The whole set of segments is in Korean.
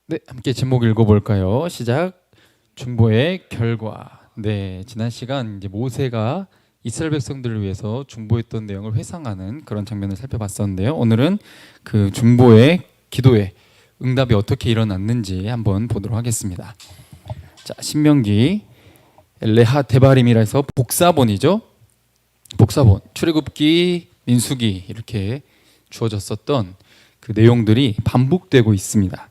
네, 함께 제목 읽어볼까요? 시작. 중보의 결과. 네, 지난 시간 이제 모세가 이스라엘 백성들을 위해서 중보했던 내용을 회상하는 그런 장면을 살펴봤었는데요. 오늘은 그 중보의 기도의 응답이 어떻게 일어났는지 한번 보도록 하겠습니다. 자, 신명기 레하 데바림이라 해서 복사본이죠. 복사본, 출애굽기, 민수기 이렇게 주어졌었던 그 내용들이 반복되고 있습니다.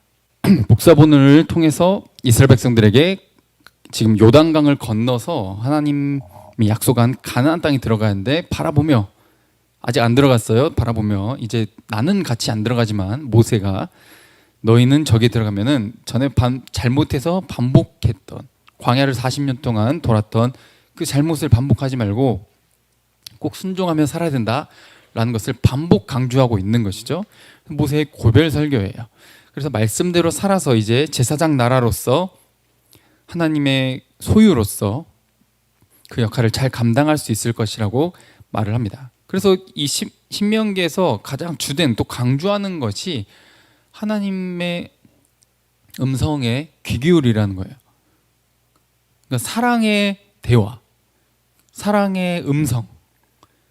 복사본을 통해서 이스라엘 백성들에게 지금 요단강을 건너서 하나님이 약속한 가나안 땅에 들어가는데 바라보며, 아직 안 들어갔어요. 바라보며 이제 나는 같이 안 들어가지만 모세가 너희는 저기 들어가면은 전에 잘못해서 반복했던, 광야를 40년 동안 돌았던 그 잘못을 반복하지 말고 꼭 순종하며 살아야 된다라는 것을 반복 강조하고 있는 것이죠. 모세의 고별 설교예요. 그래서 말씀대로 살아서 이제 제사장 나라로서 하나님의 소유로서 그 역할을 잘 감당할 수 있을 것이라고 말을 합니다. 그래서 이 신명기에서 가장 주된, 또 강조하는 것이 하나님의 음성에 귀 기울이라는 거예요. 그러니까 사랑의 대화, 사랑의 음성,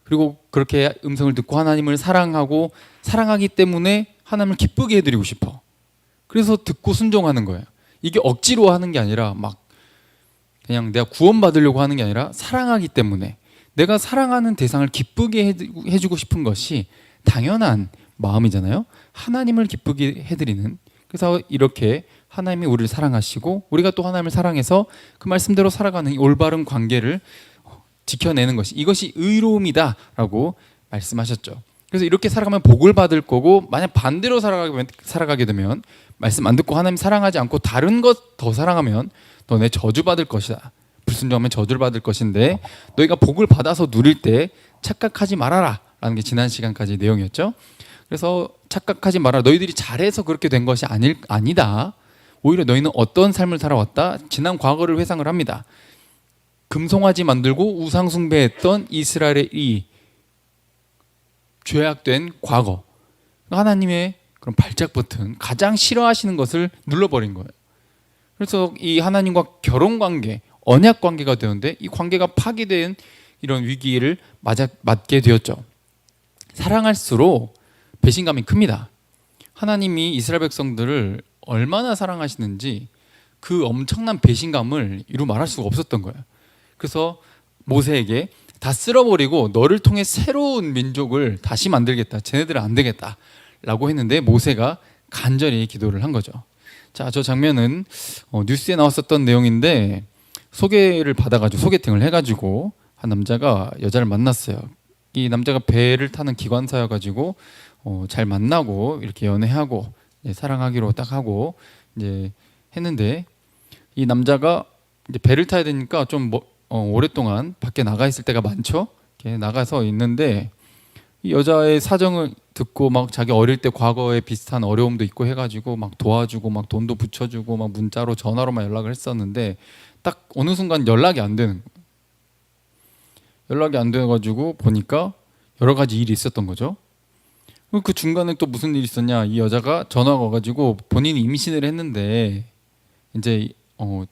그리고 그렇게 음성을 듣고 하나님을 사랑하고 사랑하기 때문에 하나님을 기쁘게 해드리고 싶어. 그래서 듣고 순종하는 거예요. 이게 억지로 하는 게 아니라 막 그냥 내가 구원받으려고 하는 게 아니라 사랑하기 때문에, 내가 사랑하는 대상을 기쁘게 해주고 싶은 것이 당연한 마음이잖아요. 하나님을 기쁘게 해드리는. 그래서 이렇게 하나님이 우리를 사랑하시고 우리가 또 하나님을 사랑해서 그 말씀대로 살아가는 이 올바른 관계를 지켜내는 것이, 이것이 의로움이다라고 말씀하셨죠. 그래서 이렇게 살아가면 복을 받을 거고, 만약 반대로 살아가게 되면, 말씀 안 듣고 하나님 사랑하지 않고 다른 것 더 사랑하면 너네 저주받을 것이다. 불순종하면 저주를 받을 것인데 너희가 복을 받아서 누릴 때 착각하지 말아라 라는 게 지난 시간까지 내용이었죠. 그래서 착각하지 말아라. 너희들이 잘해서 그렇게 된 것이 아니다. 오히려 너희는 어떤 삶을 살아왔다. 지난 과거를 회상을 합니다. 금송아지 만들고 우상 숭배했던 이스라엘의 이 죄악된 과거, 하나님의 그런 발작 버튼, 가장 싫어하시는 것을 눌러버린 거예요. 그래서 이 하나님과 결혼 관계, 언약 관계가 되는데 이 관계가 파괴된 이런 위기를 맞게 되었죠. 사랑할수록 배신감이 큽니다. 하나님이 이스라엘 백성들을 얼마나 사랑하시는지 그 엄청난 배신감을 이루 말할 수가 없었던 거예요. 그래서 모세에게 다 쓸어버리고 너를 통해 새로운 민족을 다시 만들겠다. 쟤네들은 안 되겠다 라고 했는데 모세가 간절히 기도를 한 거죠. 자, 저 장면은 뉴스에 나왔었던 내용인데, 소개를 받아가지고 소개팅을 해가지고 한 남자가 여자를 만났어요. 이 남자가 배를 타는 기관사여가지고 잘 만나고 이렇게 연애하고 사랑하기로 딱 하고 이제 했는데, 이 남자가 이제 배를 타야 되니까 좀 오랫동안 밖에 나가 있을 때가 많죠. 이렇게 나가서 있는데 이 여자의 사정을 듣고 막 자기 어릴 때 과거에 비슷한 어려움도 있고 해가지고 막 도와주고 막 돈도 붙여주고 막 문자로 전화로만 연락을 했었는데 딱 어느 순간 연락이 안 되는 거예요. 연락이 안 돼가지고 보니까 여러 가지 일이 있었던 거죠. 그 중간에 또 무슨 일이 있었냐, 이 여자가 전화가 와가지고 본인이 임신을 했는데 이제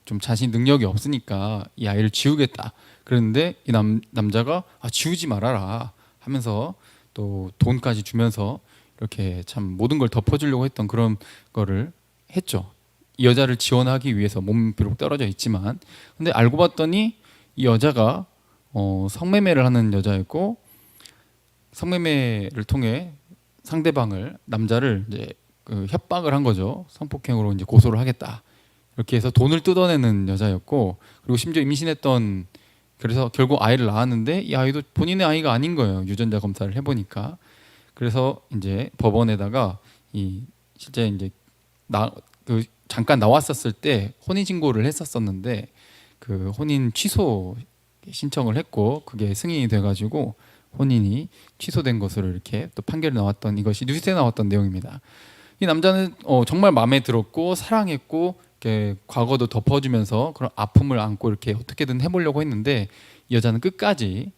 좀 자신 능력이 없으니까 이 아이를 지우겠다 그랬는데, 이 남자가 지우지 말아라 하면서 또 돈까지 주면서 이렇게 참 모든 걸 덮어주려고 했던 그런 거를 했죠. 이 여자를 지원하기 위해서. 몸 비록 떨어져 있지만. 근데 알고 봤더니 이 여자가 성매매를 하는 여자였고, 성매매를 통해 상대방을, 남자를 이제 협박을 한 거죠. 성폭행으로 이제 고소를 하겠다 이렇게 해서 돈을 뜯어내는 여자였고, 그리고 심지어 임신했던, 그래서 결국 아이를 낳았는데 이 아이도 본인의 아이가 아닌 거예요. 유전자 검사를 해보니까. 그래서 이제 법원에다가 실제 이제 잠깐 나왔었을 때 혼인 신고를 했었었는데 그 혼인 취소 신청을 했고 그게 승인이 돼가지고 혼인이 취소된 것으로 이렇게 또 판결이 나왔던, 이것이 뉴스에 나왔던 내용입니다. 이 남자는 정말 마음에 들었고 사랑했고 이렇게 과거도 덮어주면서 그런 아픔을 안고 이렇게 어떻게든 해보려고 했는데, 이 여자는 끝까지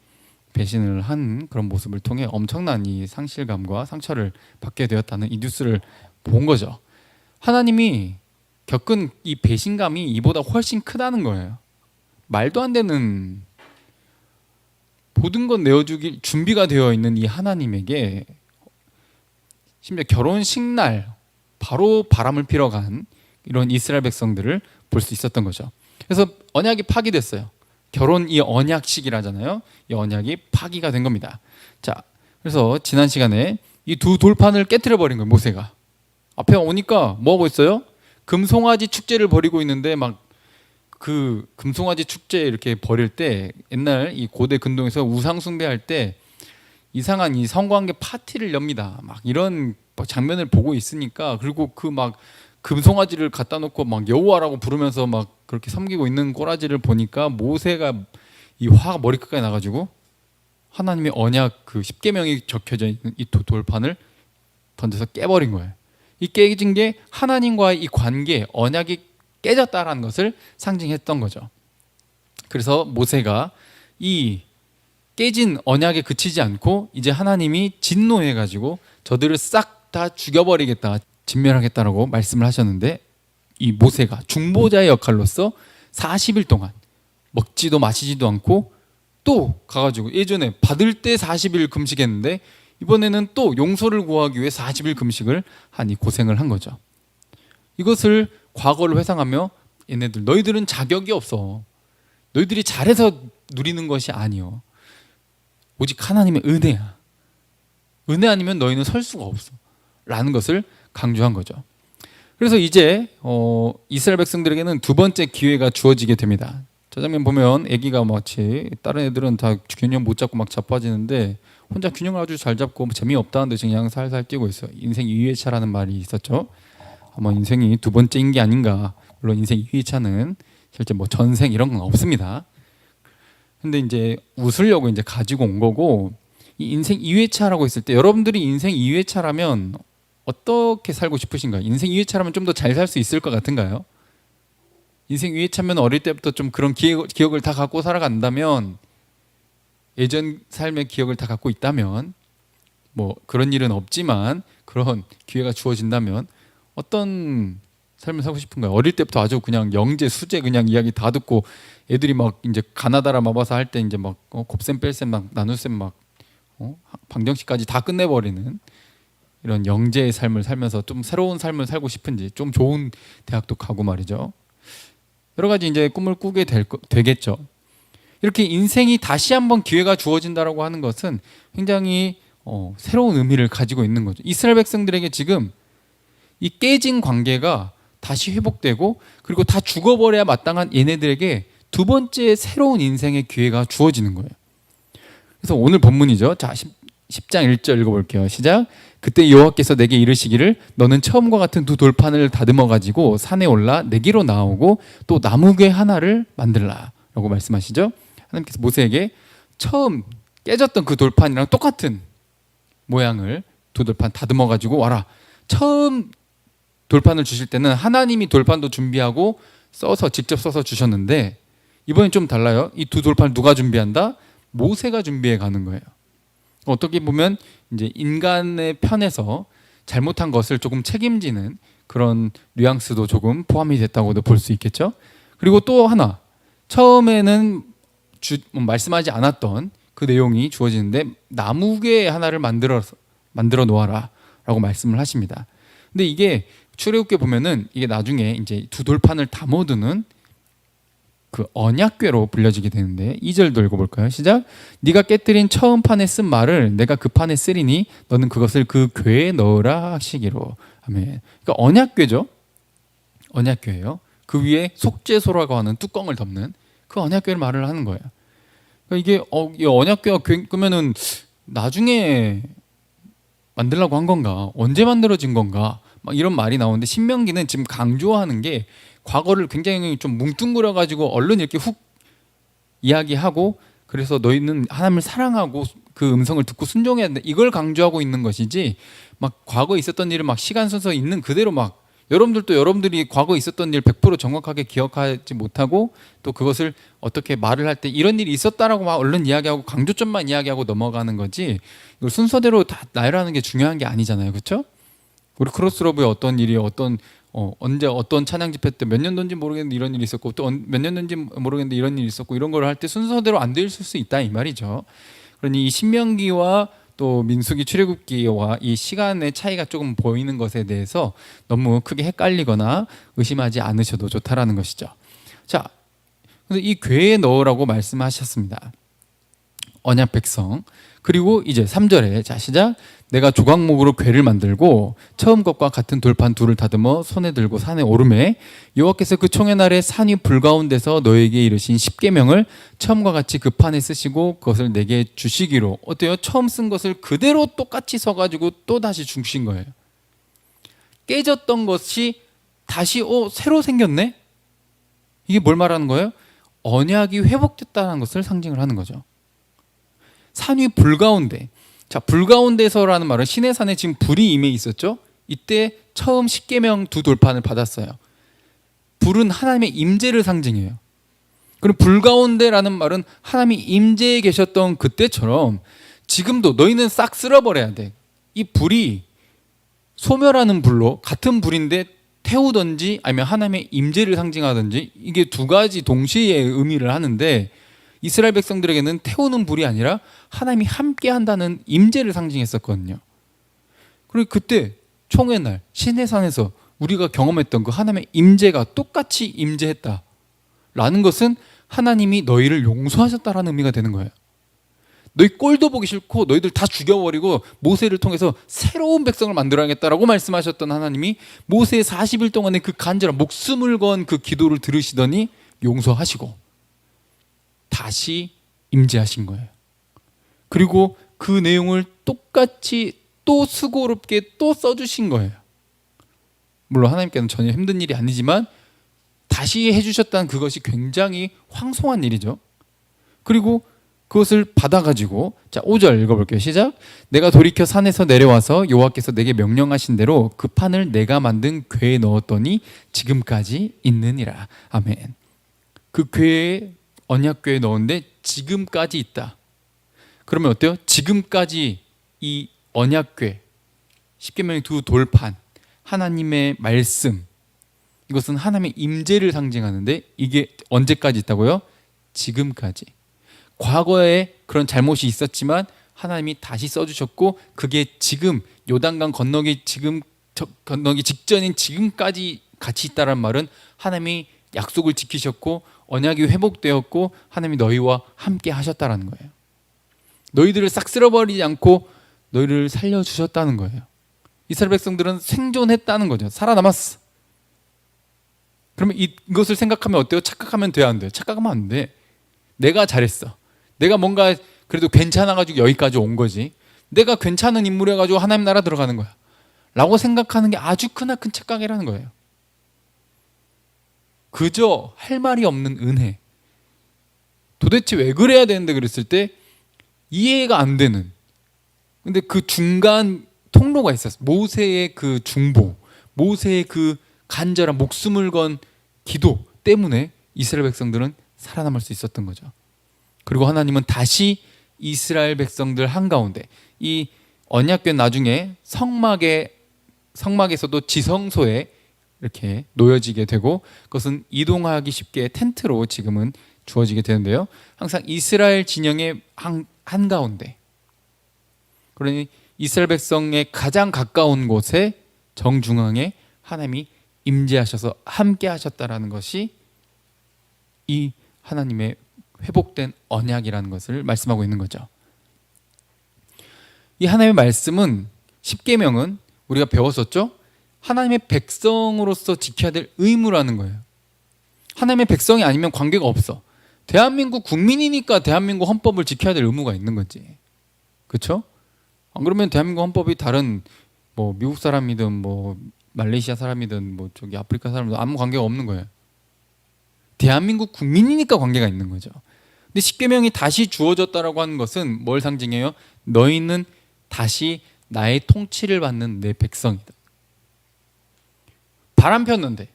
배신을 한 그런 모습을 통해 엄청난 이 상실감과 상처를 받게 되었다는 이 뉴스를 본 거죠. 하나님이 겪은 이 배신감이 이보다 훨씬 크다는 거예요. 말도 안 되는, 모든 건 내어주길 준비가 되어 있는 이 하나님에게 심지어 결혼식 날 바로 바람을 피러 간 이런 이스라엘 백성들을 볼 수 있었던 거죠. 그래서 언약이 파기됐어요. 결혼 이 언약식이라잖아요. 이 언약이 파기가 된 겁니다. 자, 그래서 지난 시간에 이 두 돌판을 깨트려 버린 거예요. 모세가 앞에 오니까 뭐 하고 있어요? 금송아지 축제를 벌이고 있는데 막 그 금송아지 축제 이렇게 벌일 때 옛날 이 고대 근동에서 우상 숭배할 때 이상한 이 성관계 파티를 엽니다. 막 이런 장면을 보고 있으니까, 그리고 그 막 금송아지를 갖다 놓고 막 여호와라고 부르면서 막 그렇게 섬기고 있는 꼬라지를 보니까 모세가 이 화가 머리끝까지 나가지고 하나님의 언약 그 십계명이 적혀져 있는 이 돌판을 던져서 깨버린 거예요. 이 깨진 게 하나님과의 이 관계, 언약이 깨졌다라는 것을 상징했던 거죠. 그래서 모세가 이 깨진 언약에 그치지 않고 이제 하나님이 진노해가지고 저들을 싹 다 죽여버리겠다, 진멸하겠다라고 말씀을 하셨는데, 이 모세가 중보자의 역할로서 40일 동안 먹지도 마시지도 않고 또 가가지고 예전에 받을 때 40일 금식했는데 이번에는 또 용서를 구하기 위해 40일 금식을 하니 고생을 한 거죠. 이것을 과거를 회상하며 얘네들 너희들은 자격이 없어. 너희들이 잘해서 누리는 것이 아니요. 오직 하나님의 은혜야. 은혜 아니면 너희는 설 수가 없어. 라는 것을 강조한 거죠. 그래서 이제 이스라엘 백성들에게는 두 번째 기회가 주어지게 됩니다. 저 장면 보면 아기가 마치 다른 애들은 다 균형 못 잡고 막 자빠지는데 혼자 균형을 아주 잘 잡고 재미없다는 듯이 그냥 살살 뛰고 있어요. 인생 2회차라는 말이 있었죠. 아마 인생이 두 번째인 게 아닌가. 물론 인생 2회차는 실제 뭐 전생 이런 건 없습니다. 근데 이제 웃으려고 이제 가지고 온 거고, 이 인생 2회차라고 했을 때 여러분들이 인생 2회차라면 어떻게 살고 싶으신가요? 인생 2회차라면 좀 더 잘 살 수 있을 것 같은가요? 인생 2회차면 어릴 때부터 좀 그런 기억을 다 갖고 살아간다면, 예전 삶의 기억을 다 갖고 있다면, 뭐 그런 일은 없지만 그런 기회가 주어진다면 어떤 삶을 살고 싶은가요? 어릴 때부터 아주 그냥 영재 수재 그냥 이야기 다 듣고 애들이 막 이제 가나다라 마바사 할 때 이제 막 곱셈 뺄셈 막 나눗셈 막 방정식까지 다 끝내버리는 이런 영재의 삶을 살면서 좀 새로운 삶을 살고 싶은지, 좀 좋은 대학도 가고 말이죠. 여러 가지 이제 꿈을 꾸게 되겠죠. 이렇게 인생이 다시 한번 기회가 주어진다라고 하는 것은 굉장히 새로운 의미를 가지고 있는 거죠. 이스라엘 백성들에게 지금 이 깨진 관계가 다시 회복되고, 그리고 다 죽어버려야 마땅한 얘네들에게 두 번째 새로운 인생의 기회가 주어지는 거예요. 그래서 오늘 본문이죠. 자, 10장 1절 읽어볼게요. 시작. 그때 여호와께서 내게 이르시기를 너는 처음과 같은 두 돌판을 다듬어 가지고 산에 올라 내게로 나오고 또 나무괴 하나를 만들라 라고 말씀하시죠. 하나님께서 모세에게 처음 깨졌던 그 돌판이랑 똑같은 모양을 두 돌판 다듬어 가지고 와라. 처음 돌판을 주실 때는 하나님이 돌판도 준비하고 직접 써서 주셨는데, 이번엔 좀 달라요. 이 두 돌판을 누가 준비한다? 모세가 준비해 가는 거예요. 어떻게 보면 이제 인간의 편에서 잘못한 것을 조금 책임지는 그런 뉘앙스도 조금 포함이 됐다고도 볼 수 있겠죠. 그리고 또 하나, 처음에는 말씀하지 않았던 그 내용이 주어지는데 나무괴 하나를 만들어 놓아라 라고 말씀을 하십니다. 근데 이게 출애굽기에 보면은 이게 나중에 이제 두 돌판을 담아두는 그 언약궤로 불려지게 되는데, 2절도 읽어볼까요? 시작. 네가 깨뜨린 처음 판에 쓴 말을 내가 그 판에 쓰리니 너는 그것을 그 궤에 넣으라 하시기로. 아멘. 그러니까 언약궤죠. 언약궤예요. 그 위에 속죄소라고 하는 뚜껑을 덮는 그 언약궤를 말을 하는 거예요. 그러니까 이게 이 언약궤가 그러면은 나중에 만들려고 한 건가? 언제 만들어진 건가? 막 이런 말이 나오는데, 신명기는 지금 강조하는 게 과거를 굉장히 좀 뭉뚱그려 가지고 얼른 이렇게 훅 이야기하고, 그래서 너희는 하나님을 사랑하고 그 음성을 듣고 순종해야 된다, 이걸 강조하고 있는 것이지, 막 과거에 있었던 일을 막 시간 순서 있는 그대로 막 여러분들도 여러분들이 과거에 있었던 일 100% 정확하게 기억하지 못하고 또 그것을 어떻게 말을 할 때 이런 일이 있었다라고 막 얼른 이야기하고 강조점만 이야기하고 넘어가는 거지, 이걸 순서대로 다 나열하는 게 중요한 게 아니잖아요. 그렇죠? 우리 크로스로브의 어떤 일이 어떤 언제 어떤 찬양 집회 때 몇 년도인지 모르겠는데 이런 일이 있었고 또 몇 년도인지 모르겠는데 이런 일이 있었고 이런 걸 할 때 순서대로 안 돼 있을 수 있다 이 말이죠. 그러니 이 신명기와 또 민수기 출애굽기와 이 시간의 차이가 조금 보이는 것에 대해서 너무 크게 헷갈리거나 의심하지 않으셔도 좋다라는 것이죠. 자, 그래서 이 궤에 넣으라고 말씀하셨습니다. 언약 백성. 그리고 이제 3절에 자 시작. 내가 조각목으로 궤를 만들고 처음 것과 같은 돌판 둘을 다듬어 손에 들고 산에 오르매 여호와께서 그 총회 날에 산 위 불가운데서 너에게 이르신 십계명을 처음과 같이 그 판에 쓰시고 그것을 내게 주시기로. 어때요? 처음 쓴 것을 그대로 똑같이 써가지고 또 다시 주신 거예요. 깨졌던 것이 다시 새로 생겼네? 이게 뭘 말하는 거예요? 언약이 회복됐다는 것을 상징을 하는 거죠. 산 위 불가운데. 자, 불가운데서라는 말은 시내산에 지금 불이 임해 있었죠. 이때 처음 십계명 두 돌판을 받았어요. 불은 하나님의 임재를 상징해요. 그럼 불가운데라는 말은 하나님이 임재에 계셨던 그때처럼 지금도 너희는 싹 쓸어버려야 돼. 이 불이 소멸하는 불로 같은 불인데 태우든지 아니면 하나님의 임재를 상징하든지 이게 두 가지 동시에 의미를 하는데 이스라엘 백성들에게는 태우는 불이 아니라 하나님이 함께 한다는 임재를 상징했었거든요. 그리고 그때 총회 날 시내산에서 우리가 경험했던 그 하나님의 임재가 똑같이 임재했다라는 것은 하나님이 너희를 용서하셨다라는 의미가 되는 거예요. 너희 꼴도 보기 싫고 너희들 다 죽여버리고 모세를 통해서 새로운 백성을 만들어야겠다라고 말씀하셨던 하나님이 모세의 40일 동안의 그 간절한 목숨을 건 그 기도를 들으시더니 용서하시고 다시 임재하신 거예요. 그리고 그 내용을 똑같이 또 수고롭게 또 써주신 거예요. 물론 하나님께는 전혀 힘든 일이 아니지만 다시 해주셨다는 그것이 굉장히 황송한 일이죠. 그리고 그것을 받아가지고 자 5절 읽어볼게요. 시작. 내가 돌이켜 산에서 내려와서 여호와께서 내게 명령하신 대로 그 판을 내가 만든 궤에 넣었더니 지금까지 있느니라. 아멘. 그 궤에 언약궤에 넣었는데 지금까지 있다. 그러면 어때요? 지금까지 이 언약궤, 십계명의 두 돌판, 하나님의 말씀, 이것은 하나님의 임재를 상징하는데 이게 언제까지 있다고요? 지금까지. 과거에 그런 잘못이 있었지만 하나님이 다시 써주셨고 그게 지금 요단강 건너기 직전인 지금까지 같이 있다는 말은 하나님이 약속을 지키셨고 언약이 회복되었고 하나님이 너희와 함께 하셨다는 거예요. 너희들을 싹 쓸어버리지 않고 너희를 살려주셨다는 거예요. 이스라엘 백성들은 생존했다는 거죠. 살아남았어. 그러면 이것을 생각하면 어때요? 착각하면 돼야 안 돼요? 착각하면 안 돼. 내가 잘했어. 내가 뭔가 그래도 괜찮아가지고 여기까지 온 거지. 내가 괜찮은 인물이어가지고 하나님 나라 들어가는 거야 라고 생각하는 게 아주 크나큰 착각이라는 거예요. 그저 할 말이 없는 은혜. 도대체 왜 그래야 되는데 그랬을 때 이해가 안 되는. 근데 그 중간 통로가 있었어요. 모세의 그 중보, 모세의 그 간절한 목숨을 건 기도 때문에 이스라엘 백성들은 살아남을 수 있었던 거죠. 그리고 하나님은 다시 이스라엘 백성들 한가운데 이 언약궤 나중에 성막에서도 지성소에 이렇게 놓여지게 되고 그것은 이동하기 쉽게 텐트로 지금은 주어지게 되는데요. 항상 이스라엘 진영의 한가운데, 그러니 이스라엘 백성의 가장 가까운 곳에 정중앙에 하나님이 임재하셔서 함께 하셨다라는 것이 이 하나님의 회복된 언약이라는 것을 말씀하고 있는 거죠. 이 하나님의 말씀은 십계명은 우리가 배웠었죠? 하나님의 백성으로서 지켜야 될 의무라는 거예요. 하나님의 백성이 아니면 관계가 없어. 대한민국 국민이니까 대한민국 헌법을 지켜야 될 의무가 있는 거지. 그렇죠? 안 그러면 대한민국 헌법이 다른 뭐 미국 사람이든 뭐 말레이시아 사람이든 뭐 저기 아프리카 사람이든 아무 관계가 없는 거예요. 대한민국 국민이니까 관계가 있는 거죠. 근데 십계명이 다시 주어졌다라고 하는 것은 뭘 상징해요? 너희는 다시 나의 통치를 받는 내 백성이다. 바람 폈는데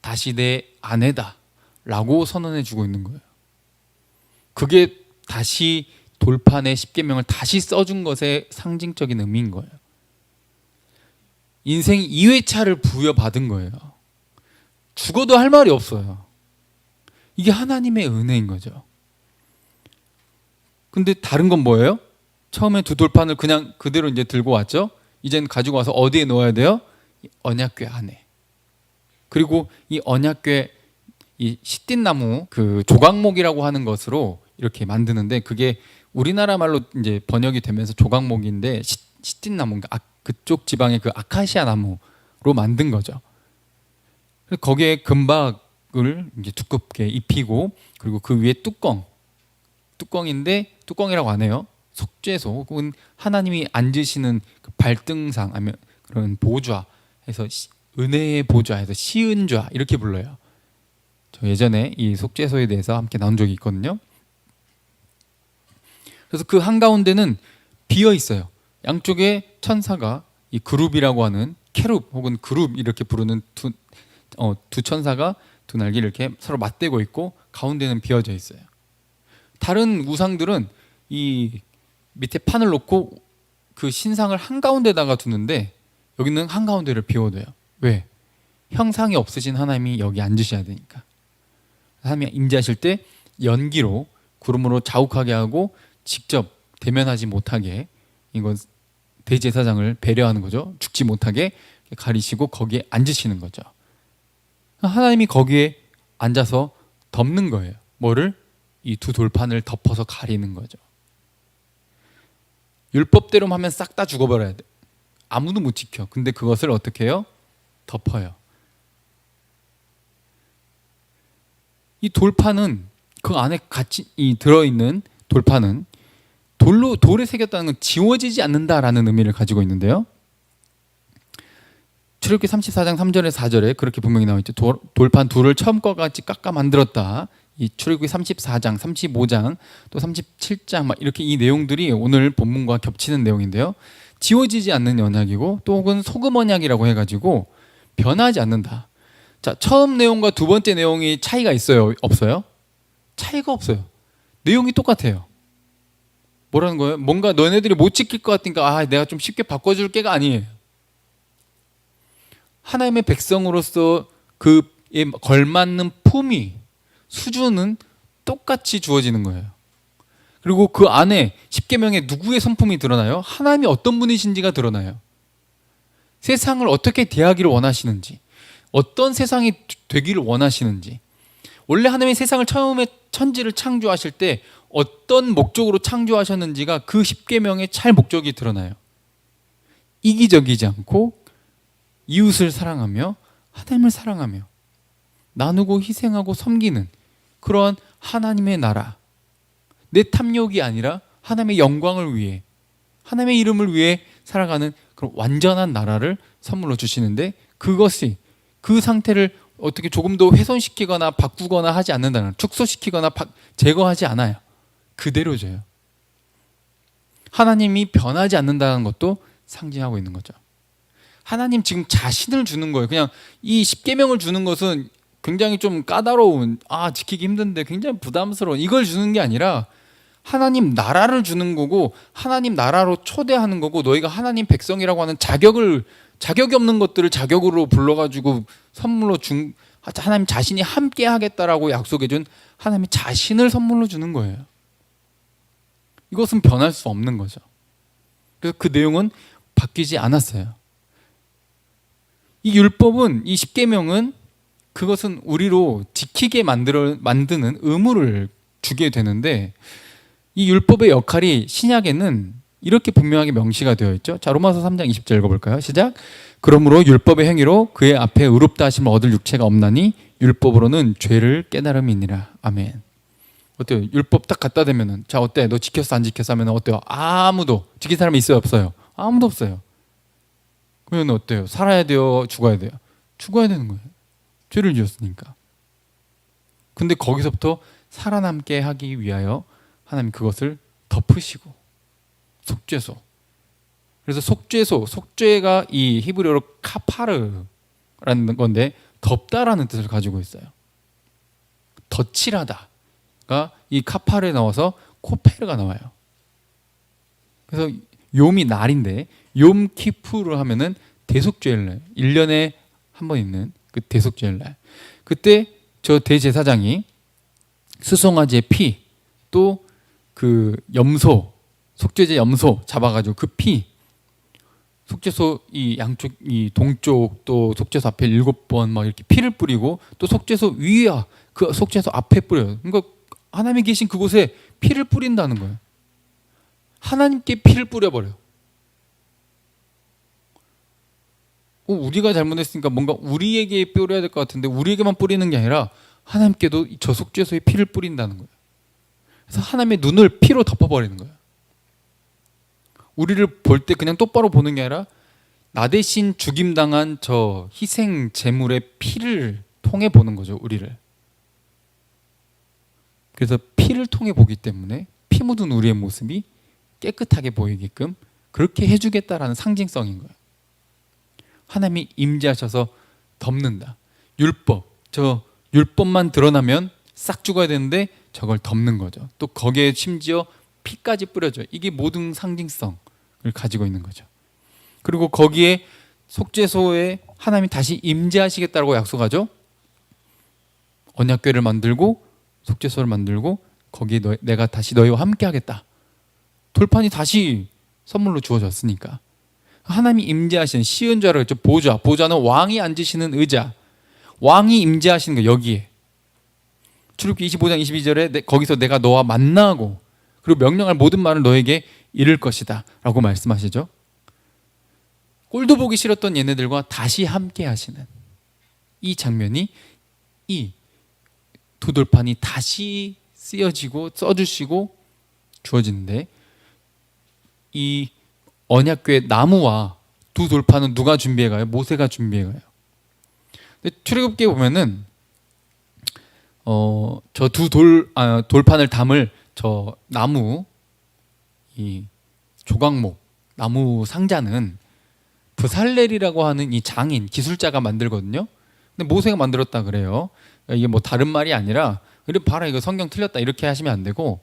다시 내 아내다 라고 선언해 주고 있는 거예요. 그게 다시 돌판에 십계명을 다시 써준 것의 상징적인 의미인 거예요. 인생 2회차를 부여받은 거예요. 죽어도 할 말이 없어요. 이게 하나님의 은혜인 거죠. 근데 다른 건 뭐예요? 처음에 두 돌판을 그냥 그대로 이제 들고 왔죠. 이젠 가지고 와서 어디에 넣어야 돼요? 언약궤 안에. 그리고 이 언약궤 이 시띠나무 그 조각목이라고 하는 것으로 이렇게 만드는데, 그게 우리나라 말로 이제 번역이 되면서 조각목인데 시띠나무, 그쪽 지방의 그 아카시아 나무로 만든 거죠. 거기에 금박을 이제 두껍게 입히고, 그리고 그 위에 뚜껑인데 뚜껑이라고 안 해요. 속죄소 혹은 하나님이 앉으시는 그 발등상 아니면 그런 보좌 해서 은혜의 보좌에서 시은좌 이렇게 불러요. 저 예전에 이 속죄소에 대해서 함께 나눈 적이 있거든요. 그래서 그 한가운데는 비어 있어요. 양쪽에 천사가 이 그룹이라고 하는 케룹 혹은 그룹 이렇게 부르는 두 천사가 두 날개를 이렇게 서로 맞대고 있고, 가운데는 비어져 있어요. 다른 우상들은 이 밑에 판을 놓고 그 신상을 한가운데다가 두는데, 여기는 한가운데를 비워둬요. 왜? 형상이 없으신 하나님이 여기 앉으셔야 되니까. 하나님이 임재하실 때 연기로 구름으로 자욱하게 하고 직접 대면하지 못하게, 이건 대제사장을 배려하는 거죠. 죽지 못하게 가리시고 거기에 앉으시는 거죠. 하나님이 거기에 앉아서 덮는 거예요. 뭐를? 이 두 돌판을 덮어서 가리는 거죠. 율법대로 하면 싹 다 죽어버려야 돼. 아무도 못 지켜. 근데 그것을 어떻게 해요? 덮어요. 이 돌판은 그 안에 같이 들어있는 돌판은 돌에 새겼다는 건 지워지지 않는다라는 의미를 가지고 있는데요. 출애굽기 34장 3절에 4절에 그렇게 분명히 나와 있죠. 돌판 둘을 처음과 같이 깎아 만들었다. 이 출애굽기 34장, 35장, 또 37장 막 이렇게 이 내용들이 오늘 본문과 겹치는 내용인데요. 지워지지 않는 언약이고, 또 혹은 소금 언약이라고 해가지고 변하지 않는다. 자, 처음 내용과 두 번째 내용이 차이가 있어요? 없어요? 차이가 없어요. 내용이 똑같아요. 뭐라는 거예요? 뭔가 너네들이 못 지킬 것 같으니까 내가 좀 쉽게 바꿔줄게가 아니에요. 하나님의 백성으로서 그에 걸맞는 품위, 수준은 똑같이 주어지는 거예요. 그리고 그 안에 십계명에 누구의 성품이 드러나요? 하나님이 어떤 분이신지가 드러나요. 세상을 어떻게 대하기를 원하시는지, 어떤 세상이 되기를 원하시는지. 원래 하나님이 세상을 처음에 천지를 창조하실 때 어떤 목적으로 창조하셨는지가 그 십계명의 잘 목적이 드러나요. 이기적이지 않고 이웃을 사랑하며 하나님을 사랑하며 나누고 희생하고 섬기는 그러한 하나님의 나라, 내 탐욕이 아니라 하나님의 영광을 위해, 하나님의 이름을 위해 살아가는 그런 완전한 나라를 선물로 주시는데, 그것이 그 상태를 어떻게 조금 더 훼손시키거나 바꾸거나 하지 않는다는, 축소시키거나 제거하지 않아요. 그대로 줘요. 하나님이 변하지 않는다는 것도 상징하고 있는 거죠. 하나님 지금 자신을 주는 거예요. 그냥 이 십계명을 주는 것은 굉장히 좀 까다로운, 지키기 힘든데 굉장히 부담스러운 이걸 주는 게 아니라 하나님 나라를 주는 거고, 하나님 나라로 초대하는 거고, 너희가 하나님 백성이라고 하는 자격이 없는 것들을 자격으로 불러가지고 선물로 하나님 자신이 함께 하겠다라고 약속해준 하나님의 자신을 선물로 주는 거예요. 이것은 변할 수 없는 거죠. 그래서 그 내용은 바뀌지 않았어요. 이 율법은, 이 십계명은 그것은 우리로 지키게 만드는 의무를 주게 되는데, 이 율법의 역할이 신약에는 이렇게 분명하게 명시가 되어 있죠. 자, 로마서 3장 20절 읽어볼까요? 시작. 그러므로 율법의 행위로 그의 앞에 의롭다 하심을 얻을 육체가 없나니 율법으로는 죄를 깨달음이니라. 아멘. 어때요? 율법 딱 갖다 대면은, 자, 어때? 너 지켰어 안 지켰어 하면 어때요? 아무도 지킨 사람이 있어요 없어요? 아무도 없어요. 그러면 어때요? 살아야 돼요? 죽어야 돼요? 죽어야 되는 거예요. 죄를 지었으니까. 근데 거기서부터 살아남게 하기 위하여 하나님 그것을 덮으시고, 속죄소. 그래서 속죄가 이 히브리어로 카파르라는 건데 덮다라는 뜻을 가지고 있어요. 덧칠하다가 이 카파르에 나와서 코페르가 나와요. 그래서 욤이 날인데 욤 키푸르 하면은 대속죄일 날, 1년에 한 번 있는 그 대속죄일 날, 그때 저 대제사장이 수송아지의 피, 또 그 염소, 속죄제 염소 잡아가지고 그 피, 속죄소 이 양쪽, 이 동쪽 또 속죄소 앞에 7번 막 이렇게 피를 뿌리고, 또 속죄소 위야 그 속죄소 앞에 뿌려요. 그러니까 하나님이 계신 그곳에 피를 뿌린다는 거예요. 하나님께 피를 뿌려버려요. 우리가 잘못했으니까 뭔가 우리에게 뿌려야 될 것 같은데, 우리에게만 뿌리는 게 아니라 하나님께도 저 속죄소에 피를 뿌린다는 거예요. 그래서 하나님의 눈을 피로 덮어버리는 거예요. 우리를 볼 때 그냥 똑바로 보는 게 아니라 나 대신 죽임당한 저 희생 제물의 피를 통해 보는 거죠, 우리를. 그래서 피를 통해 보기 때문에 피 묻은 우리의 모습이 깨끗하게 보이게끔 그렇게 해주겠다라는 상징성인 거예요. 하나님이 임재하셔서 덮는다. 율법, 저 율법만 드러나면 싹 죽어야 되는데 저걸 덮는 거죠. 또 거기에 심지어 피까지 뿌려져요. 이게 모든 상징성을 가지고 있는 거죠. 그리고 거기에 속죄소에 하나님이 다시 임재하시겠다고 약속하죠. 언약궤를 만들고 속죄소를 만들고 거기에 내가 다시 너희와 함께 하겠다. 돌판이 다시 선물로 주어졌으니까. 하나님이 임재하시는, 시은좌라고 했죠. 보좌, 보좌는 왕이 앉으시는 의자, 왕이 임재하시는 거. 여기에 출애굽기 25장 22절에 거기서 내가 너와 만나고 그리고 명령할 모든 말을 너에게 이를 것이다 라고 말씀하시죠. 꼴도 보기 싫었던 얘네들과 다시 함께 하시는 이 장면이, 이 두 돌판이 다시 쓰여지고 써주시고 주어지는데, 이 언약궤 나무와 두 돌판은 누가 준비해 가요? 모세가 준비해 가요. 근데 출애굽기에 보면은 저 두 돌판을 담을 저 나무, 이 조각목 나무 상자는 브살렐이라고 하는 이 장인 기술자가 만들거든요. 근데 모세가 만들었다 그래요. 이게 뭐 다른 말이 아니라, 그래 봐라 이거 성경 틀렸다 이렇게 하시면 안 되고,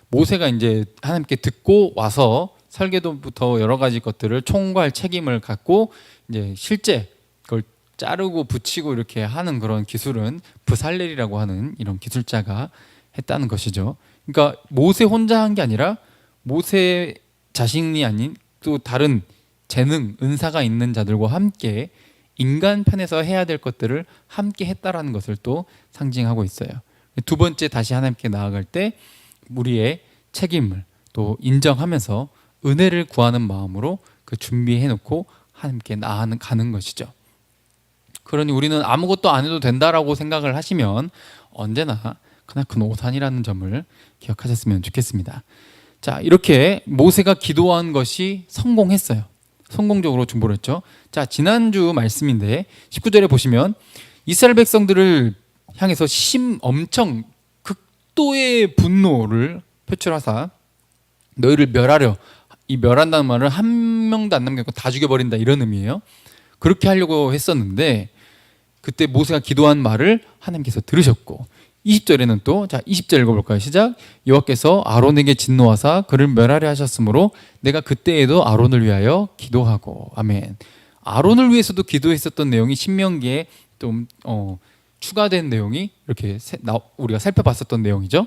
모세가 이제 하나님께 듣고 와서 설계도부터 여러 가지 것들을 총괄 책임을 갖고 이제 실제 그걸 자르고 붙이고 이렇게 하는 그런 기술은 브살렐이라고 하는 이런 기술자가 했다는 것이죠. 그러니까 모세 혼자 한 게 아니라 모세 자신이 아닌 또 다른 재능, 은사가 있는 자들과 함께 인간 편에서 해야 될 것들을 함께 했다라는 것을 또 상징하고 있어요. 두 번째 다시 하나님께 나아갈 때 우리의 책임을 또 인정하면서 은혜를 구하는 마음으로 그 준비해 놓고 하나님께 나아가는 것이죠. 그러니 우리는 아무것도 안 해도 된다라고 생각을 하시면 언제나 크나큰 오산이라는 점을 기억하셨으면 좋겠습니다. 자, 이렇게 모세가 기도한 것이 성공했어요. 성공적으로 중보를 했죠. 자, 지난주 말씀인데 19절에 보시면 이스라엘 백성들을 향해서 엄청 극도의 분노를 표출하사 너희를 멸하려, 이 멸한다는 말은 한 명도 안 남겼고 다 죽여버린다 이런 의미예요. 그렇게 하려고 했었는데 그때 모세가 기도한 말을 하나님께서 들으셨고, 20절에는 또, 자 20절 읽어볼까요? 시작. 여호와께서 아론에게 진노하사 그를 멸하려 하셨으므로 내가 그때에도 아론을 위하여 기도하고. 아멘. 아론을 위해서도 기도했었던 내용이 신명기에 좀 추가된 내용이 이렇게 우리가 살펴봤었던 내용이죠.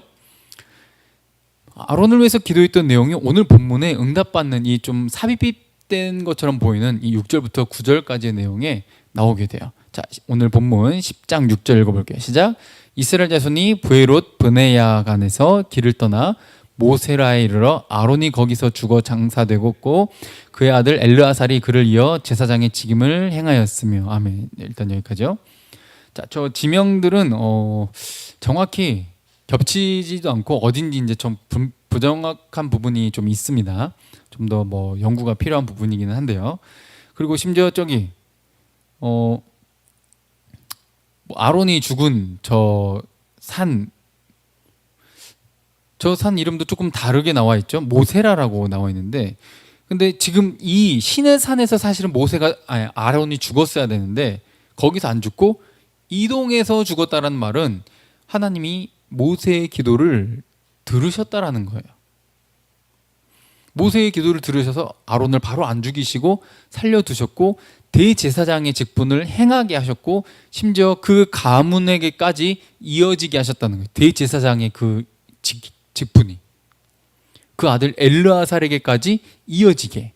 아론을 위해서 기도했던 내용이 오늘 본문에 응답받는 이 좀 삽입된 것처럼 보이는 이 6절부터 9절까지의 내용에 나오게 돼요. 자, 오늘 본문 10장 6절 읽어볼게요. 시작. 이스라엘 자손이 브에롯 브네야간에서 길을 떠나 모세라에 이르러 아론이 거기서 죽어 장사되었고 그의 아들 엘르아살이 그를 이어 제사장의 직임을 행하였으며. 아멘. 일단 여기까지요. 자, 저 지명들은 정확히 겹치지도 않고 어딘지 이제 좀 부정확한 부분이 좀 있습니다. 좀 더 뭐 연구가 필요한 부분이기는 한데요. 그리고 심지어 저기 아론이 죽은 저 산 이름도 조금 다르게 나와 있죠. 모세라라고 나와 있는데, 근데 지금 이 신의 산에서 사실은 아론이 죽었어야 되는데 거기서 안 죽고 이동해서 죽었다라는 말은 하나님이 모세의 기도를 들으셨다라는 거예요. 모세의 기도를 들으셔서 아론을 바로 안 죽이시고 살려두셨고 대제사장의 직분을 행하게 하셨고 심지어 그 가문에게까지 이어지게 하셨다는 거예요. 대제사장의 그 직분이 그 아들 엘르아살에게까지 이어지게.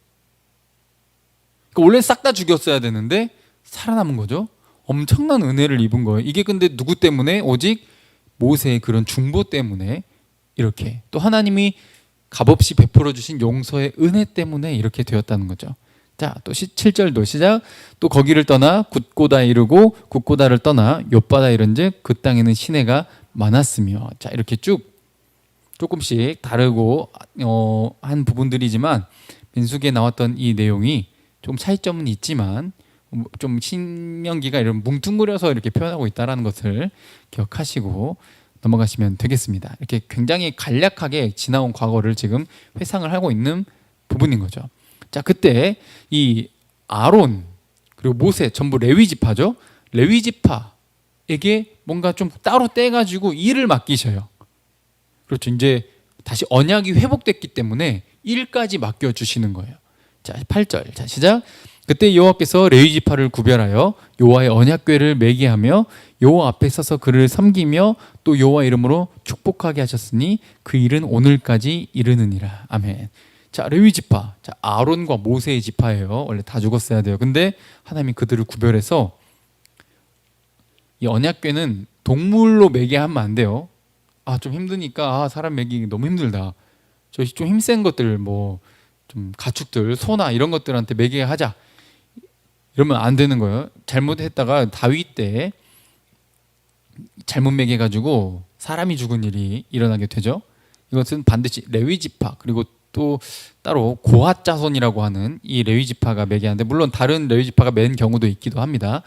그러니까 원래 싹 다 죽였어야 되는데 살아남은 거죠. 엄청난 은혜를 입은 거예요. 이게 근데 누구 때문에? 오직 모세의 그런 중보 때문에 이렇게, 또 하나님이 값없이 베풀어 주신 용서의 은혜 때문에 이렇게 되었다는 거죠. 자, 또 7절도 시작. 또 거기를 떠나 굿고다 이르고 굿고다를 떠나 욥바다 이른즉 그 땅에는 시내가 많았으며. 자, 이렇게 쭉 조금씩 다르고 한 부분들이지만 민수기에 나왔던 이 내용이 좀 차이점은 있지만 좀 신명기가 이런 뭉뚱그려서 이렇게 표현하고 있다는 것을 기억하시고 넘어가시면 되겠습니다. 이렇게 굉장히 간략하게 지나온 과거를 지금 회상을 하고 있는 부분인 거죠. 자, 그때 이 아론 그리고 모세 전부 레위 지파죠. 레위 지파에게 뭔가 좀 따로 떼가지고 일을 맡기셔요. 그렇죠. 이제 다시 언약이 회복됐기 때문에 일까지 맡겨주시는 거예요. 자, 8절. 자, 시작. 그때 여호와께서 레위 지파를 구별하여 여호와의 언약궤를 매게 하며 여호와 앞에 서서 그를 섬기며 또 여호와 이름으로 축복하게 하셨으니 그 일은 오늘까지 이르느니라. 아멘. 자, 레위 지파. 자, 아론과 모세의 지파예요. 원래 다 죽었어야 돼요. 근데 하나님이 그들을 구별해서 이 언약궤는 동물로 매게 하면 안 돼요. 아, 좀 힘드니까 사람 매기기 너무 힘들다. 저 좀 힘센 것들 뭐 좀 가축들 소나 이런 것들한테 매게 하자. 이러면 안 되는 거예요. 잘못했다가 다윗 때 잘못 매게 가지고 사람이 죽은 일이 일어나게 되죠. 이것은 반드시 레위 지파 그리고 또 따로 고핫 자손이라고 하는 이 레위 지파가 매게 하는데, 물론 다른 레위 지파가 맨 경우도 있기도 합니다.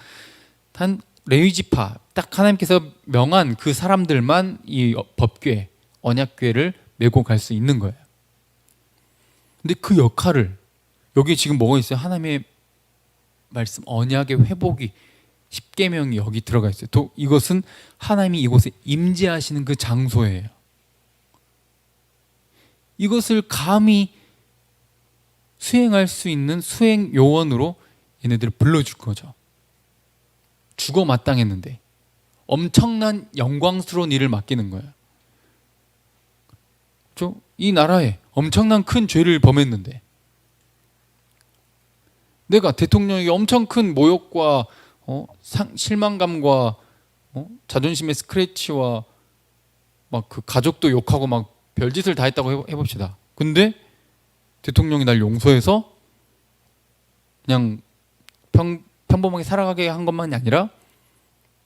단 레위 지파 딱 하나님께서 명한 그 사람들만 이 법궤 언약궤를 메고 갈 수 있는 거예요. 근데 그 역할을 여기 지금 뭐가 있어요? 하나님의 말씀 언약의 회복이 10계명이 여기 들어가 있어요. 또 이것은 하나님이 이곳에 임재하시는 그 장소예요. 이것을 감히 수행할 수 있는 수행 요원으로 얘네들을 불러줄 거죠. 죽어 마땅했는데 엄청난 영광스러운 일을 맡기는 거예요. 그렇죠? 이 나라에 엄청난 큰 죄를 범했는데 내가 대통령에게 엄청 큰 모욕과 실망감과 자존심의 스크래치와 막 그 가족도 욕하고 막 별짓을 다 했다고 해봅시다. 근데 대통령이 날 용서해서 그냥 평범하게 살아가게 한 것만이 아니라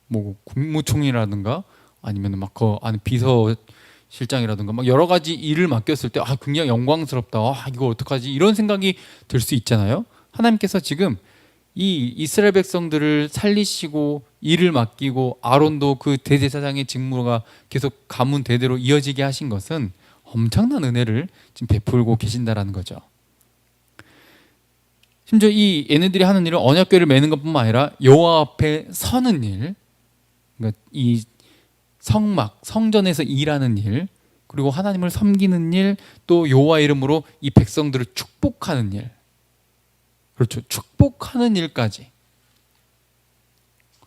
뭐 국무총리라든가 아니면 막 그 안에 비서실장이라든가 막 여러 가지 일을 맡겼을 때 아, 굉장히 영광스럽다. 아, 이거 어떡하지? 이런 생각이 들 수 있잖아요. 하나님께서 지금 이 이스라엘 백성들을 살리시고 일을 맡기고 아론도 그 대제사장의 직무가 계속 가문 대대로 이어지게 하신 것은 엄청난 은혜를 지금 베풀고 계신다라는 거죠. 심지어 이 얘네들이 하는 일은 언약궤를 매는 것뿐만 아니라 여호와 앞에 서는 일, 그러니까 이 성막, 성전에서 일하는 일, 그리고 하나님을 섬기는 일, 또 여호와 이름으로 이 백성들을 축복하는 일, 그렇죠. 축복하는 일까지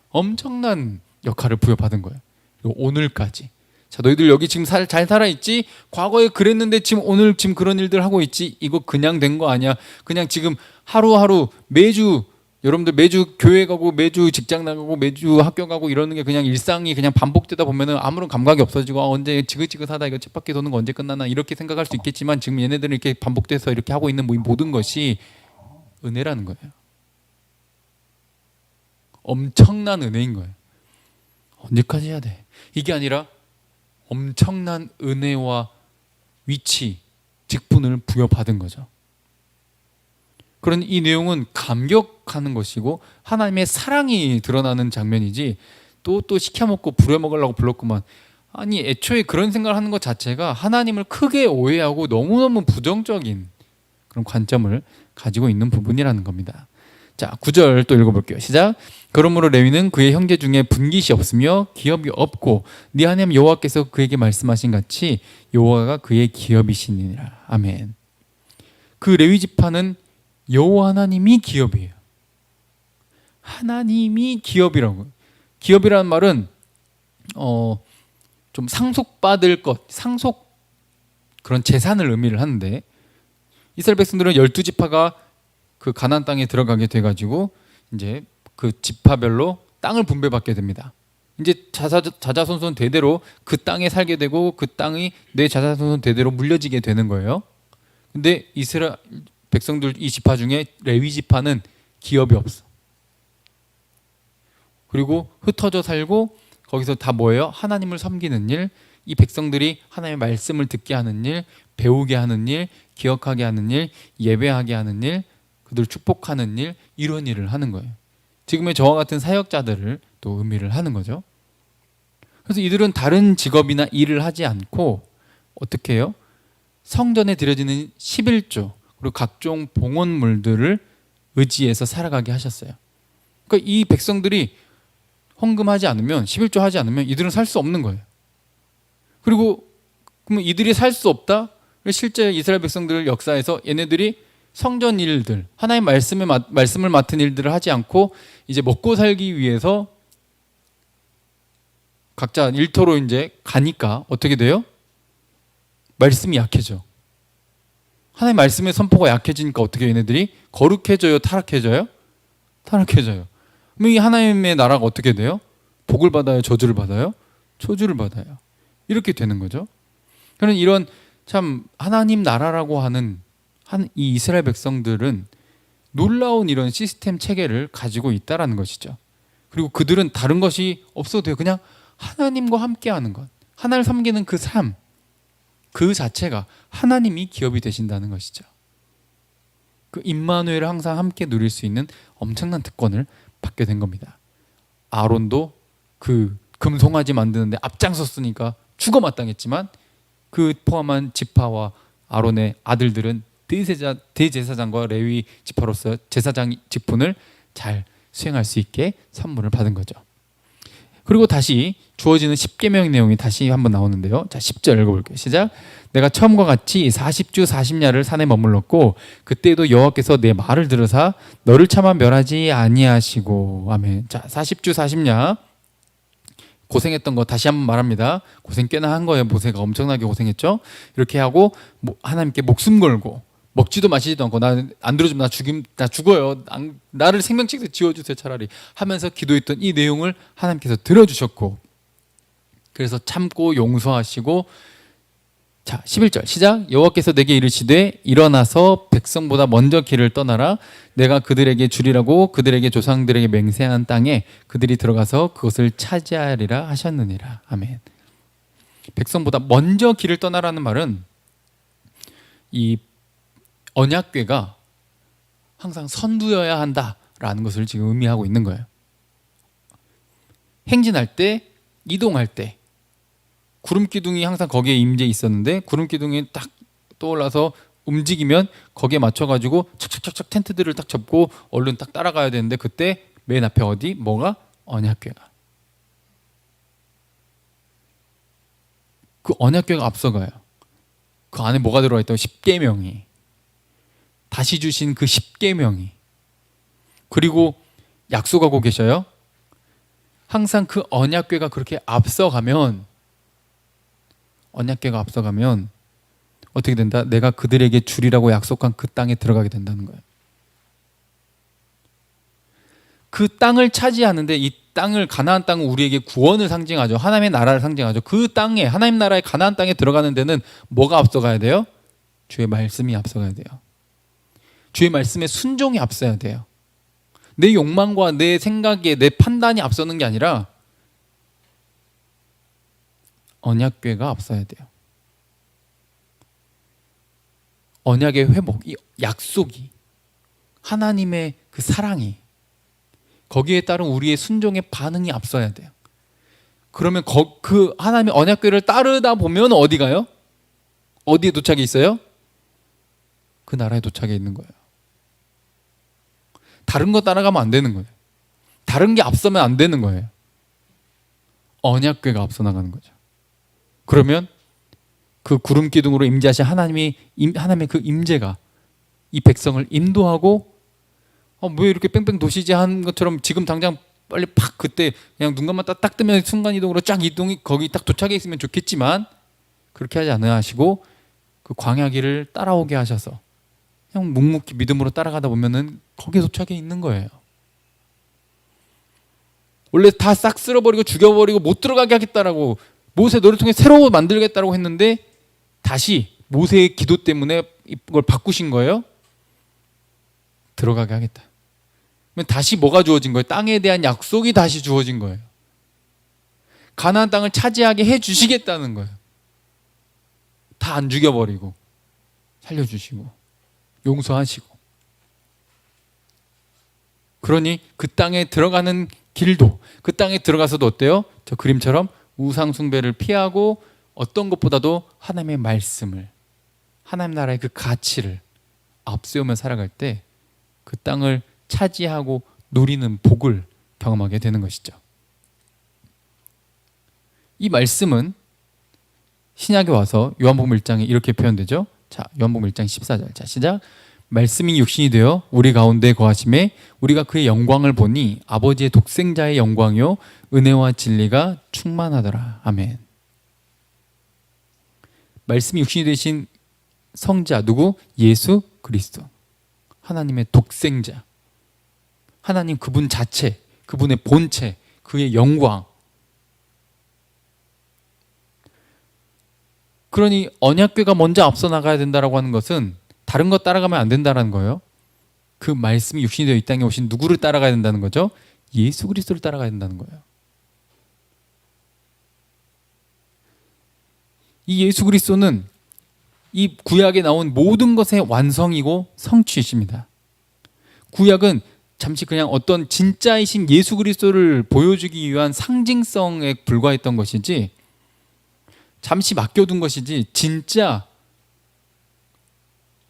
엄청난 역할을 부여받은 거예요. 그리고 오늘까지. 자, 너희들 여기 지금 잘 살아있지? 과거에 그랬는데 지금 오늘 지금 그런 일들 하고 있지? 이거 그냥 된 거 아니야. 그냥 지금 하루하루 매주 여러분들 매주 교회 가고 매주 직장 나가고 매주 학교 가고 이러는 게 그냥 일상이 그냥 반복되다 보면은 아무런 감각이 없어지고 언제 지긋지긋하다 이거 쳇바퀴 도는 거 언제 끝나나 이렇게 생각할 수 있겠지만 지금 얘네들은 이렇게 반복돼서 이렇게 하고 있는 모든 것이 은혜라는 거예요. 엄청난 은혜인 거예요. 언제까지 해야 돼? 이게 아니라 엄청난 은혜와 위치, 직분을 부여받은 거죠. 그런 이 내용은 감격하는 것이고 하나님의 사랑이 드러나는 장면이지 또 시켜먹고 부려먹으려고 불렀구만. 아니 애초에 그런 생각을 하는 것 자체가 하나님을 크게 오해하고 너무너무 부정적인 그런 관점을 가지고 있는 부분이라는 겁니다. 자, 9절 또 읽어볼게요. 시작. 그러므로 레위는 그의 형제 중에 분깃이 없으며 기업이 없고 네 하나님 여호와께서 그에게 말씀하신 같이 여호와가 그의 기업이시니라. 아멘. 그 레위 지파는 여호와 하나님이 기업이에요. 하나님이 기업이라고. 기업이라는 말은 좀 상속받을 것, 상속 그런 재산을 의미를 하는데, 이스라엘 백성들은 12지파가 그 가나안 땅에 들어가게 돼가지고 이제 그 지파별로 땅을 분배받게 됩니다. 이제 자자손손 대대로 그 땅에 살게 되고 그 땅이 내 자자손손 대대로 물려지게 되는 거예요. 근데 이스라엘 백성들 이 지파 중에 레위 지파는 기업이 없어. 그리고 흩어져 살고 거기서 다 뭐예요? 하나님을 섬기는 일, 이 백성들이 하나님의 말씀을 듣게 하는 일, 배우게 하는 일, 기억하게 하는 일, 예배하게 하는 일, 그들을 축복하는 일, 이런 일을 하는 거예요. 지금의 저와 같은 사역자들을 또 의미를 하는 거죠. 그래서 이들은 다른 직업이나 일을 하지 않고 어떻게 해요? 성전에 드려지는 11조 그리고 각종 봉헌물들을 의지해서 살아가게 하셨어요. 그러니까 이 백성들이 헌금하지 않으면, 11조 하지 않으면 이들은 살 수 없는 거예요. 그리고 그러면 이들이 살 수 없다? 실제 이스라엘 백성들 역사에서 얘네들이 성전 일들, 하나님 말씀을 맡은 일들을 하지 않고 이제 먹고 살기 위해서 각자 일터로 이제 가니까 어떻게 돼요? 말씀이 약해져. 하나님 말씀의 선포가 약해지니까 어떻게 얘네들이 거룩해져요? 타락해져요? 타락해져요. 그럼 이 하나님의 나라가 어떻게 돼요? 복을 받아요? 저주를 받아요? 저주를 받아요. 이렇게 되는 거죠. 그런 이런 참 하나님 나라라고 하는 이 이스라엘 백성들은 놀라운 이런 시스템 체계를 가지고 있다라는 것이죠. 그리고 그들은 다른 것이 없어도 돼요. 그냥 하나님과 함께하는 것, 하나님을 섬기는 그 삶, 그 자체가 하나님이 기업이 되신다는 것이죠. 그 임마누엘을 항상 함께 누릴 수 있는 엄청난 특권을 받게 된 겁니다. 아론도 그 금송아지 만드는데 앞장섰으니까 죽어 마땅했지만 그 포함한 지파와 아론의 아들들은 대제사장과 레위 지파로서 제사장 직분을 잘 수행할 수 있게 선물을 받은 거죠. 그리고 다시 주어지는 십계명의 내용이 다시 한번 나오는데요. 자, 10절 읽어볼게요. 시작. 내가 처음과 같이 40주 40야를 산에 머물렀고 그때도 여호와께서 내 말을 들으사 너를 차마 멸하지 아니하시고. 아멘. 자, 40주 40야 고생했던 거 다시 한번 말합니다. 고생 꽤나 한 거예요. 모세가 엄청나게 고생했죠. 이렇게 하고 하나님께 목숨 걸고 먹지도 마시지도 않고 나 안 들어주면 나 죽어요. 나를 생명책에서 지워주세요 차라리 하면서 기도했던 이 내용을 하나님께서 들어주셨고, 그래서 참고 용서하시고. 자, 11절 시작. 여호와께서 내게 이르시되 일어나서 백성보다 먼저 길을 떠나라. 내가 그들에게 주리라고 그들에게 조상들에게 맹세한 땅에 그들이 들어가서 그것을 차지하리라 하셨느니라. 아멘. 백성보다 먼저 길을 떠나라는 말은 이 언약궤가 항상 선두여야 한다라는 것을 지금 의미하고 있는 거예요. 행진할 때, 이동할 때 구름기둥이 항상 거기에 임재 있었는데 구름기둥이 딱 떠올라서 움직이면 거기에 맞춰가지고 착착착착 텐트들을 딱 접고 얼른 딱 따라가야 되는데 그때 맨 앞에 어디? 뭐가? 언약궤가. 그 언약궤가 앞서가요. 그 안에 뭐가 들어가 있다고? 십계명이. 다시 주신 그 십계명이. 그리고 약속하고 계셔요. 항상 그 언약궤가 그렇게 앞서가면 어떻게 된다? 내가 그들에게 주리라고 약속한 그 땅에 들어가게 된다는 거예요. 그 땅을 차지하는데, 이 땅을, 가나안 땅은 우리에게 구원을 상징하죠. 하나님의 나라를 상징하죠. 그 땅에, 하나님 나라의 가나안 땅에 들어가는 데는 뭐가 앞서가야 돼요? 주의 말씀이 앞서가야 돼요. 주의 말씀에 순종이 앞서야 돼요. 내 욕망과 내 생각에 내 판단이 앞서는 게 아니라 언약궤가 앞서야 돼요. 언약의 회복, 이 약속이, 하나님의 그 사랑이, 거기에 따른 우리의 순종의 반응이 앞서야 돼요. 그러면 그 하나님의 언약궤를 따르다 보면 어디 가요? 어디에 도착해 있어요? 그 나라에 도착해 있는 거예요. 다른 거 따라가면 안 되는 거예요. 다른 게 앞서면 안 되는 거예요. 언약궤가 앞서 나가는 거죠. 그러면 그 구름 기둥으로 임재하신 하나님의 그 임재가 이 백성을 인도하고 왜 이렇게 뺑뺑 도시지 하는 것처럼 지금 당장 빨리 팍 그때 그냥 눈 감아 딱 뜨면 순간이동으로 쫙 이동이 거기 딱 도착해 있으면 좋겠지만 그렇게 하지 않으 하시고 그 광야길을 따라오게 하셔서 그냥 묵묵히 믿음으로 따라가다 보면은 거기에 도착해 있는 거예요. 원래 다 싹 쓸어버리고 죽여버리고 못 들어가게 하겠다라고 모세 너를 통해 새로 만들겠다라고 했는데 다시 모세의 기도 때문에 이걸 바꾸신 거예요. 들어가게 하겠다. 그러면 다시 뭐가 주어진 거예요? 땅에 대한 약속이 다시 주어진 거예요. 가나안 땅을 차지하게 해주시겠다는 거예요. 다 안 죽여버리고 살려주시고 용서하시고. 그러니 그 땅에 들어가는 길도 그 땅에 들어가서도 어때요? 저 그림처럼 우상 숭배를 피하고 어떤 것보다도 하나님의 말씀을 하나님 나라의 그 가치를 앞세우며 살아갈 때 그 땅을 차지하고 누리는 복을 경험하게 되는 것이죠. 이 말씀은 신약에 와서 요한복음 1장에 이렇게 표현되죠. 자, 요한복음 1장 14절. 자, 시작. 말씀이 육신이 되어 우리 가운데 거하심에 우리가 그의 영광을 보니 아버지의 독생자의 영광이요 은혜와 진리가 충만하더라. 아멘. 말씀이 육신이 되신 성자 누구? 예수 그리스도. 하나님의 독생자. 하나님 그분 자체, 그분의 본체, 그의 영광. 그러니 언약궤가 먼저 앞서 나가야 된다라고 하는 것은 다른 것 따라가면 안 된다는 거예요. 그 말씀이 육신이 되어 이 땅에 오신 누구를 따라가야 된다는 거죠? 예수 그리스도를 따라가야 된다는 거예요. 이 예수 그리스도는 이 구약에 나온 모든 것의 완성이고 성취이십니다. 구약은 잠시 그냥 어떤 진짜이신 예수 그리스도를 보여주기 위한 상징성에 불과했던 것이지 잠시 맡겨둔 것이지 진짜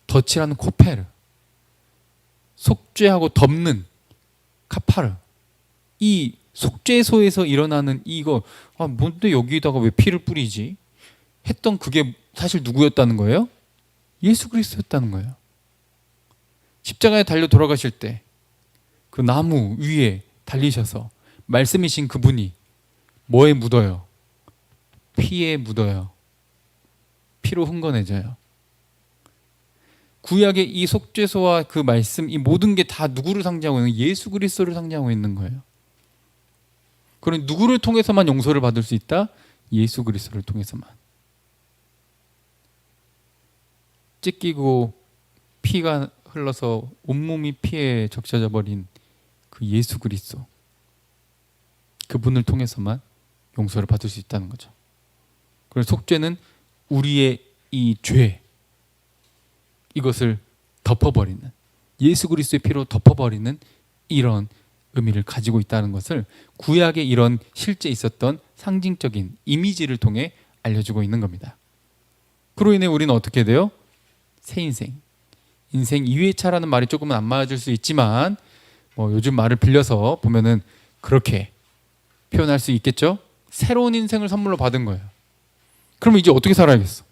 덫이라는 코페르, 속죄하고 덮는 카파르, 이 속죄소에서 일어나는 이거 뭔데 여기다가 왜 피를 뿌리지? 했던 그게 사실 누구였다는 거예요? 예수 그리스도였다는 거예요. 십자가에 달려 돌아가실 때 그 나무 위에 달리셔서 말씀이신 그분이 뭐에 묻어요? 피에 묻어요. 피로 흥건해져요. 구약의 이 속죄소와 그 말씀, 이 모든 게 다 누구를 상징하고 있는 거예요? 예수 그리스도를 상징하고 있는 거예요. 그럼 누구를 통해서만 용서를 받을 수 있다? 예수 그리스도를 통해서만. 찢기고 피가 흘러서 온몸이 피에 적셔져 버린 그 예수 그리스도, 그분을 통해서만 용서를 받을 수 있다는 거죠. 그래서 속죄는 우리의 이 죄, 이것을 덮어버리는, 예수 그리스도의 피로 덮어버리는 이런 의미를 가지고 있다는 것을 구약에 이런 실제 있었던 상징적인 이미지를 통해 알려주고 있는 겁니다. 그로 인해 우리는 어떻게 돼요? 새 인생, 인생 2회차라는 말이 조금은 안 맞을 수 있지만 요즘 말을 빌려서 보면은 그렇게 표현할 수 있겠죠? 새로운 인생을 선물로 받은 거예요. 그러면 이제 어떻게 살아야겠어?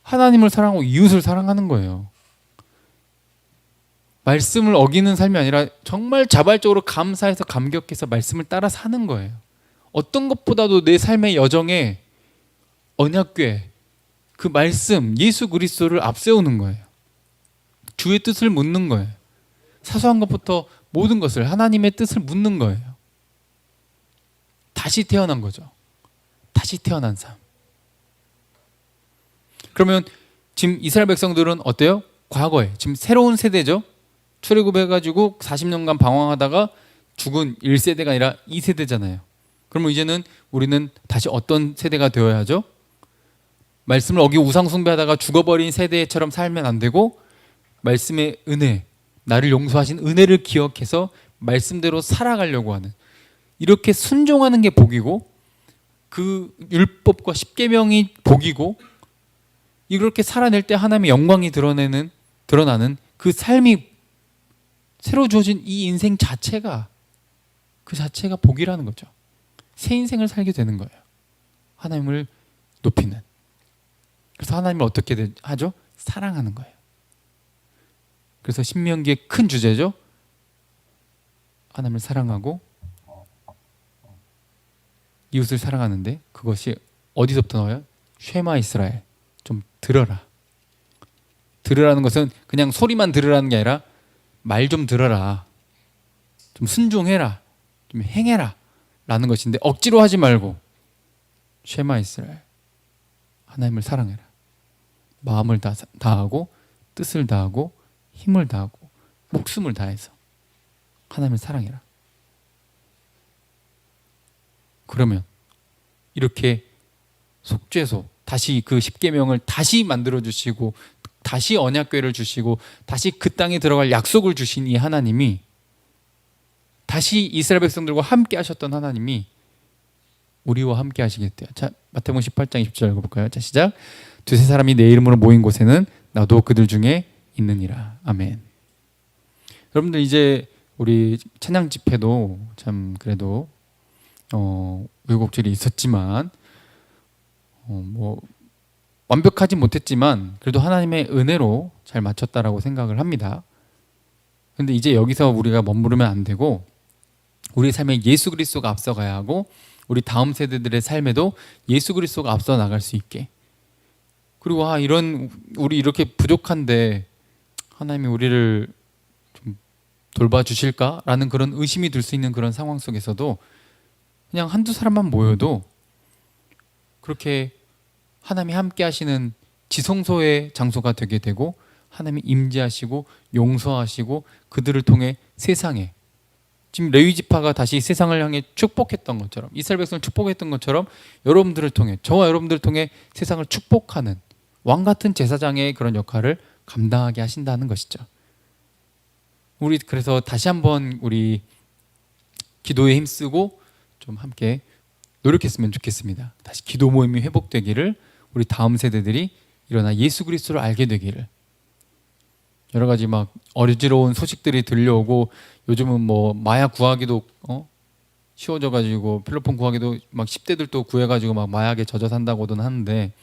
하나님을 사랑하고 이웃을 사랑하는 거예요. 말씀을 어기는 삶이 아니라 정말 자발적으로 감사해서 감격해서 말씀을 따라 사는 거예요. 어떤 것보다도 내 삶의 여정에 언약궤, 그 말씀, 예수 그리스도를 앞세우는 거예요. 주의 뜻을 묻는 거예요. 사소한 것부터 모든 것을 하나님의 뜻을 묻는 거예요. 다시 태어난 거죠. 다시 태어난 삶. 그러면 지금 이스라엘 백성들은 어때요? 과거에 지금 새로운 세대죠. 출애굽해가지고 40년간 방황하다가 죽은 1세대가 아니라 2세대잖아요. 그러면 이제는 우리는 다시 어떤 세대가 되어야 하죠? 말씀을 어기고 우상 숭배하다가 죽어버린 세대처럼 살면 안 되고 말씀의 은혜, 나를 용서하신 은혜를 기억해서 말씀대로 살아가려고 하는, 이렇게 순종하는 게 복이고 그 율법과 십계명이 복이고 이렇게 살아낼 때 하나님의 영광이 드러나는 그 삶이 새로 주어진 이 인생 자체가, 그 자체가 복이라는 거죠. 새 인생을 살게 되는 거예요. 하나님을 높이는. 그래서 하나님을 어떻게 하죠? 사랑하는 거예요. 그래서 신명기의 큰 주제죠. 하나님을 사랑하고 이웃을 사랑하는데 그것이 어디서부터 나와요? 쉐마 이스라엘. 좀 들어라. 들으라는 것은 그냥 소리만 들으라는 게 아니라 말 좀 들어라. 좀 순종해라. 좀 행해라. 라는 것인데 억지로 하지 말고 쉐마 이스라엘. 하나님을 사랑해라. 마음을 다하고 뜻을 다하고 힘을 다하고 목숨을 다해서 하나님을 사랑해라. 그러면 이렇게 속죄소 다시 그 십계명을 다시 만들어 주시고 다시 언약궤를 주시고 다시 그 땅에 들어갈 약속을 주신 이 하나님이 다시 이스라엘 백성들과 함께 하셨던 하나님이 우리와 함께 하시겠대요. 자, 마태복음 18장 20절 읽어볼까요? 자, 시작. 두세 사람이 내 이름으로 모인 곳에는 나도 그들 중에 있느니라. 아멘. 여러분들 이제 우리 찬양 집회도 참 그래도 우여곡절이 있었지만 뭐 완벽하지 못했지만 그래도 하나님의 은혜로 잘 마쳤다라고 생각을 합니다. 근데 이제 여기서 우리가 머무르면 안 되고 우리 삶에 예수 그리스도가 앞서가야 하고 우리 다음 세대들의 삶에도 예수 그리스도가 앞서 나갈 수 있게. 그리고 이런 우리 이렇게 부족한데 하나님이 우리를 좀 돌봐주실까라는 그런 의심이 들 수 있는 그런 상황 속에서도 그냥 한두 사람만 모여도 그렇게 하나님이 함께 하시는 지성소의 장소가 되게 되고 하나님이 임재하시고 용서하시고 그들을 통해 세상에 지금 레위 지파가 다시 세상을 향해 축복했던 것처럼 이스라엘 백성을 축복했던 것처럼 여러분들을 통해 저와 여러분들을 통해 세상을 축복하는 왕 같은 제사장의 그런 역할을 감당하게 하신다는 것이죠. 우리 그래서 다시 한번 우리 기도에 힘쓰고 좀 함께 노력했으면 좋겠습니다. 다시 기도 모임이 회복되기를 우리 다음 세대들이 일어나 예수 그리스도를 알게 되기를. 여러 가지 막 어지러운 소식들이 들려오고 요즘은 뭐 마약 구하기도 쉬워져 가지고 필로폰 구하기도 막 10대들 또 구해 가지고 막 마약에 젖어 산다고는 하는데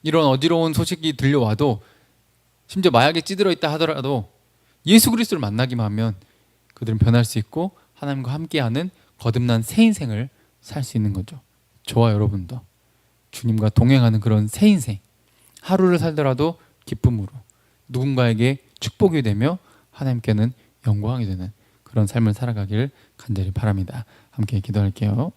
이런 어지러운 소식이 들려와도 심지어 마약에 찌들어 있다 하더라도 예수 그리스도를 만나기만 하면 그들은 변할 수 있고 하나님과 함께하는 거듭난 새 인생을 살 수 있는 거죠. 저와 여러분도 주님과 동행하는 그런 새 인생, 하루를 살더라도 기쁨으로 누군가에게 축복이 되며 하나님께는 영광이 되는 그런 삶을 살아가길 간절히 바랍니다. 함께 기도할게요.